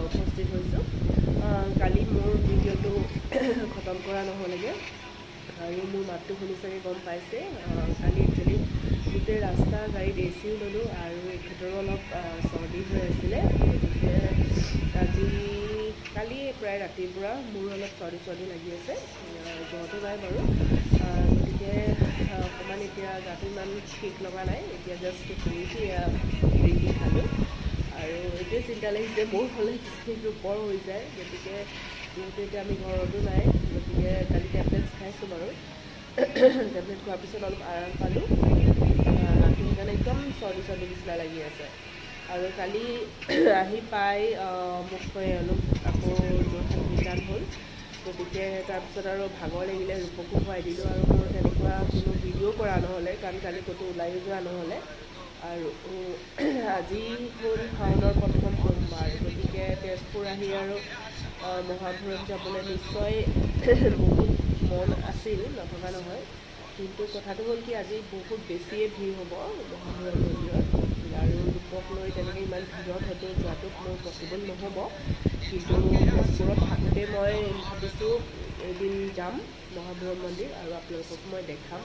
উপস্থিত হৈছোঁ। কালি মোৰ ভিডিঅ'টো খতম কৰা নহ'লেগৈ আৰু মোৰ মাতটো শুনি চাগে গম পাইছে। কালি একচুৱেলি গোটেই ৰাস্তা গাড়ীত এচিও ল'লোঁ আৰু এখেতৰো অলপ চৰ্দি হৈ আছিলে, গতিকে আজি কালি প্ৰায় ৰাতিৰ পৰা মোৰ অলপ চৰ্দি লাগি আছে, জ্বৰটো নাই বাৰু। গতিকে অকণমান এতিয়া গাটো ইমান ঠিক লগা নাই। এতিয়া জাষ্ট শুই উঠি হেৰি খালোঁ আৰু এইটোৱে চিন্তা লাগিছে মোৰ হ'লে কিছু ওপৰ হৈ যায়, গতিকে যিহেতু এতিয়া আমি ঘৰতো নাই, গতিকে কালি টেবলেটছ খাইছোঁ বাৰু। টেবলেট খোৱাৰ পিছত অলপ আৰাম পালোঁ, নাকটো সেইকাৰণে একদম চৰ্দি নিচিনা লাগি আছে। আৰু কালি আহি পাই মোক অলপ আকৌ যোৰহাট ৰিটাৰ্ণ হ'ল, গতিকে তাৰপিছত আৰু ভাগৰ লাগিলে, ৰূপকো খুৱাই দিলোঁ আৰু মোৰ তেনেকুৱা কোনো ভিডিঅ' কৰা নহ'লে, কাৰণ কালি ক'তো ওলাইও যোৱা নহ'লে। আৰু আজি হ'ল শাওনৰ প্ৰথম সোমবাৰ, গতিকে তেজপুৰ আহি আৰু মহাভৈৰৱ যাবলৈ নিশ্চয় বহুত মন আছিল, নথকা নহয়। কিন্তু কথাটো হ'ল কি, আজি বহুত বেছিয়ে ভিৰ হ'ব মহাভৈৰৱ মন্দিৰত, আৰু ৰূপক লৈ তেনেকৈ ইমান ভিৰত হয়তো যোৱাটো মোৰ পচিবল নহ'ব। কিন্তু তেজপুৰত থাকোঁতে মই ভাবিছোঁ এদিন যাম মহাভৈৰৱ মন্দিৰ আৰু আপোনালোকক মই দেখাম,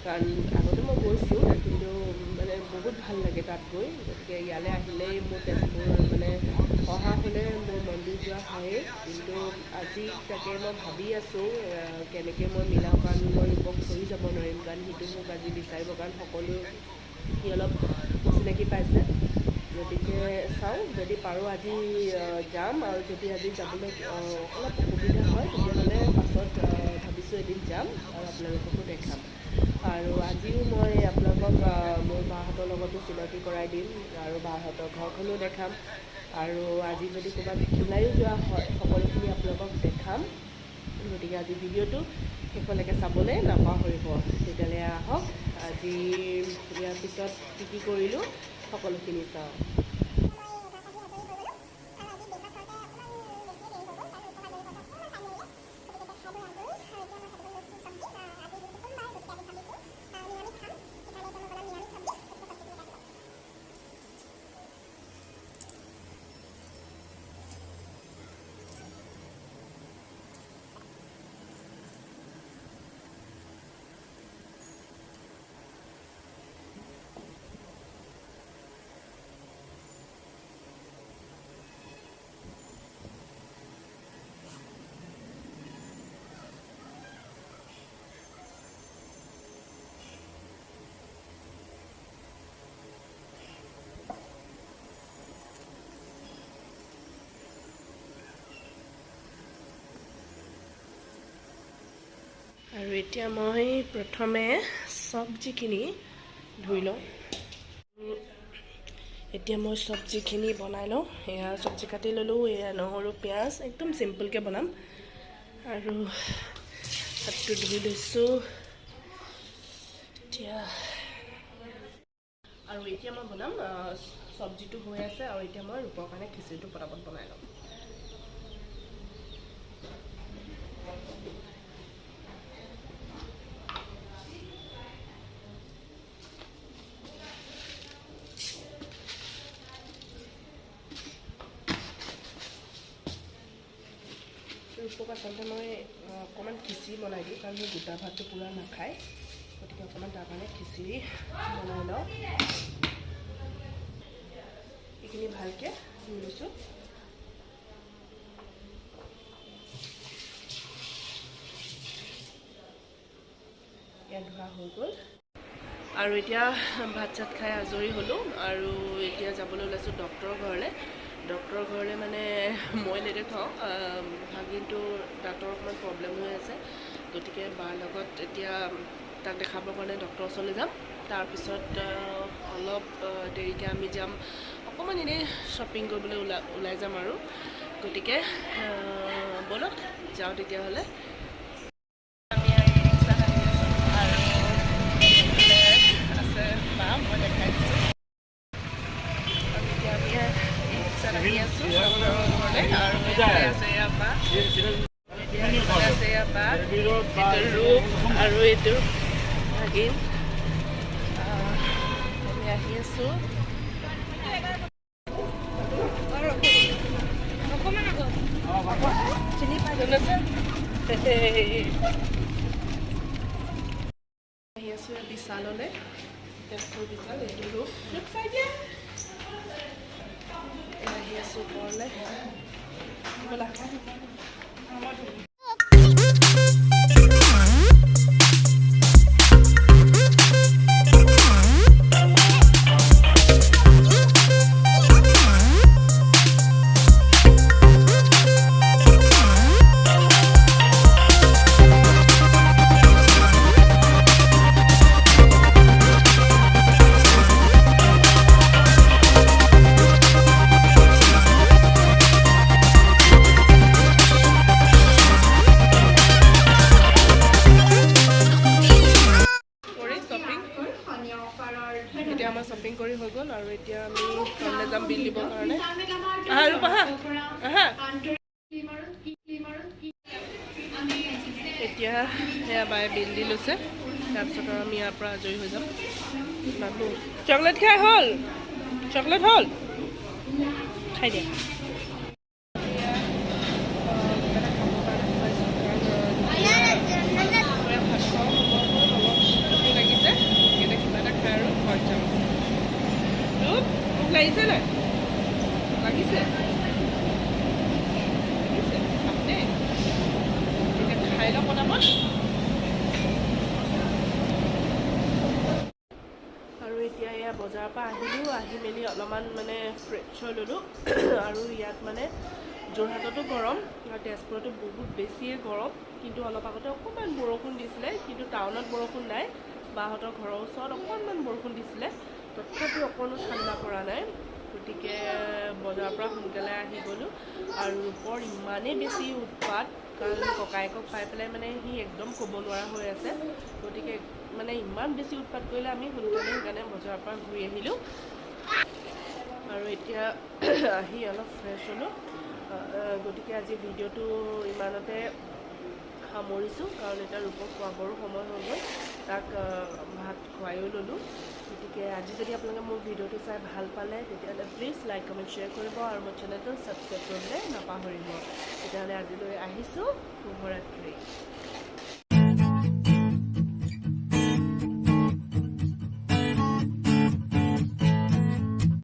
কাৰণ আগতে মই গৈছোঁ, কিন্তু মানে বহুত ভাল লাগে তাত গৈ। গতিকে ইয়ালৈ আহিলেই মোৰ তেজপুৰ মানে অহা হ'লে মোৰ মন্দিৰ যোৱা হয়েই। কিন্তু আজি তাকে মই ভাবি আছোঁ কেনেকৈ মই মিলাওঁ, কাৰণ মই ৰূপক থৈ যাব নোৱাৰিম, কাৰণ সিটো মোক আজি বিচাৰিব, কাৰণ সকলো সি অলপ চিনাকি পাইছে। গতিকে চাওঁ, যদি পাৰোঁ আজি যাম, আৰু যদি আজি যাবলৈ অলপ অসুবিধা হয় তেতিয়াহ'লে পাছত ভাবিছোঁ এদিন যাম আৰু আপোনালোককো দেখাম। আৰু আজিও মই আপোনালোকক মোৰ বাহঁতৰ লগতো চিনাকি কৰাই দিম আৰু বাহঁতৰ ঘৰখনো দেখাম, আৰু আজি যদি ক'ৰবাত ওলাইও যোৱা হয় সকলোখিনি আপোনালোকক দেখাম। গতিকে আজি ভিডিঅ'টো শেষলৈকে চাবলৈ নাপাহৰিব। তেতিয়াহ'লে আহক, আজি ইয়াৰ পিছত কি কৰিলোঁ সকলোখিনি চাওঁ। আৰু এতিয়া মই প্ৰথমে চব্জিখিনি ধুই লওঁ। এতিয়া মই চব্জিখিনি বনাই লওঁ। এয়া চব্জি কাটি ল'লোঁ, এয়া নহৰু পিঁয়াজ, একদম চিম্পলকৈ বনাম। আৰু হাতটো ধুই লৈছোঁ এতিয়া মই বনাম। চব্জিটো হৈ আছে আৰু এতিয়া মই ৰূপৰ কাৰণে খিচিৰিটো পটাপট বনাই লওঁ। ৰূপক আচলতে মই অকণমান খিচিৰি বনাই দিওঁ, কাৰণ সি গোটা ভাতটো পূৰা নাখায়, গতিকে অকণমান তাৰ কাৰণে খিচিৰি বনাই লওঁ। এইখিনি ভালকৈ ধুই লৈছোঁ। ইয়াত ধোৱা হৈ গ'ল আৰু এতিয়া ভাত চাত খাই আজৰি হ'লোঁ, আৰু এতিয়া যাবলৈ ওলাইছোঁ ডক্টৰৰ ঘৰলৈ। ডক্টৰৰ ঘৰলৈ মানে মই নেদেখাওঁ, ভাগিনটো দাঁতৰ অকণমান প্ৰব্লেম হৈ আছে, গতিকে বাৰ লগত এতিয়া তাক দেখাবৰ কাৰণে ডক্টৰৰ ওচৰলৈ যাম। তাৰপিছত অলপ দেৰিকৈ আমি যাম অকণমান এনেই শ্বপিং কৰিবলৈ ওলাই যাম আৰু। গতিকে ব'লক যাওঁ তেতিয়াহ'লে। আৰু এইটো ভাগিন, আমি আহি আছোঁ। আহি আছোঁ বিশাললৈ তেজপুৰ বিশাল এইটো আহি আছোঁ ওপৰলৈ ব'লা এতিয়া আমাৰ শ্বপিং কৰি হৈ গ'ল আৰু এতিয়া আমি ঘৰলৈ যাম বিল দিবৰ কাৰণে আৰু আহা এতিয়া সেয়া বায়ে বিল দি লৈছে তাৰপিছত আৰু আমি ইয়াৰ পৰা আজৰি হৈ যাম চকলেট খাই হ'ল চকলেট হ'ল খাই দিয়া লাগিছে নাই লাগিছে খাই লওঁ পটাপট আৰু এতিয়া এয়া বজাৰৰ পৰা আহিলোঁ আহি মেলি অলপমান মানে ফ্ৰেছ হৈ ল'লোঁ আৰু ইয়াত মানে যোৰহাটতো গৰম আৰু তেজপুৰতো বহুত বেছিয়ে গৰম কিন্তু অলপ আগতে অকণমান বৰষুণ দিছিলে কিন্তু টাউনত বৰষুণ নাই বাহঁতৰ ঘৰৰ ওচৰত অকণমান বৰষুণ দিছিলে তথাপিও অকণো ঠাণ্ডা পৰা নাই গতিকে বজাৰৰ পৰা সোনকালে আহি গ'লোঁ আৰু ৰূপৰ ইমানেই বেছি উৎপাত কাৰণ ককায়েকক পাই পেলাই মানে সি একদম ক'ব নোৱাৰা হৈ আছে গতিকে মানে ইমান বেছি উৎপাত কৰিলে আমি সোনকালে সেইকাৰণে বজাৰৰ পৰা ঘূৰি আহিলোঁ আৰু এতিয়া আহি অলপ ফ্ৰেছ হ'লোঁ গতিকে আজি ভিডিঅ'টো ইমানতে সামৰিছোঁ কাৰণ এতিয়া ৰূপক খোৱাবৰো সময় হৈ গ'ল তাক ভাত খুৱাইও ল'লোঁ গতিকে আজি যদি আপোনালোকে মোৰ ভিডিঅ'টো চাই ভাল পালে তেতিয়াহ'লে প্লিজ লাইক কমেণ্ট শ্বেয়াৰ কৰিব আৰু মোৰ চেনেলটো ছাবস্ক্ৰাইব কৰিবলৈ নাপাহৰিব তেতিয়াহ'লে আজিলৈ আহিছোঁ শুভৰাত্ৰি